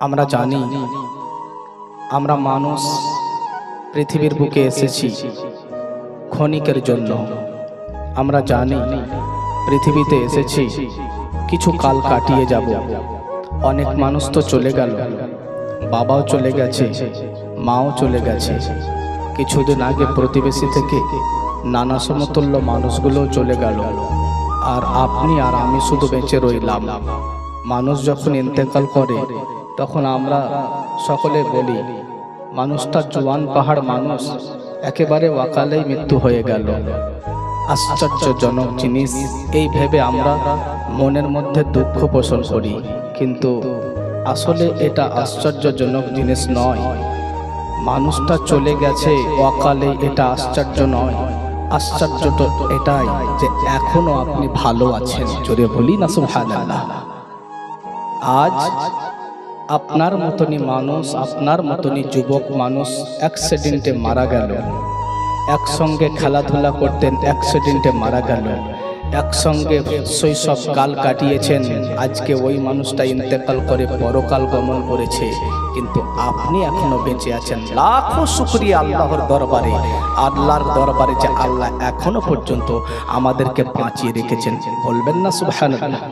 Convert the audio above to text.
আমরা জানি আমরা মানুষ পৃথিবীর বুকে এসেছি ক্ষণিকের জন্য। আমরা জানি পৃথিবীতে এসেছি কিছু কাল কাটিয়ে যাব। অনেক মানুষ তো চলে গেল, বাবাও চলে গেছে, মাও চলে গেছে। কিছুদিন আগে প্রতিবেশী থেকে নানা সমতুল্য মানুষগুলোও চলে গেল, আর আপনি আর আমি শুধু বেঁচে রইলাম। মানুষ যখন ইন্তেকাল করে তখন আমরা সকলে বলি মানুষটা জোয়ান পাহাড় মানুষ, একেবারে অকালেই মৃত্যু হয়ে গেল। আশ্চর্যজনক জিনিস, এই ভেবে আমরা মনের মধ্যে দুঃখ পোষণ করি, কিন্তু আসলে এটা আশ্চর্যজনক জিনিস নয়। মানুষটা চলে গেছে অকালে, এটা আশ্চর্য নয়। আশ্চর্য তো এটাই যে এখনো আপনি ভালো আছেন। জোরে বলি না সুবহানাল্লাহ। আজ আপনার মতনই মানুষ, আপনার মতনই যুবক মানুষ অ্যাক্সিডেন্টে মারা গেল। একসঙ্গে খেলাধুলা করতেন, অ্যাক্সিডেন্টে মারা গেল। একসঙ্গে শৈশব কাল কাটিয়েছেন, আজকে ওই মানুষটা ইন্তেকাল করে পরকাল গমন করেছে, কিন্তু আপনি এখনো বেঁচে আছেন। লাখো শুকরিয়া আল্লাহর দরবারে, আল্লাহর দরবারে যে আল্লাহ এখনো পর্যন্ত আমাদেরকে বাঁচিয়ে রেখেছেন। বলবেন না সুবহানাল্লাহ।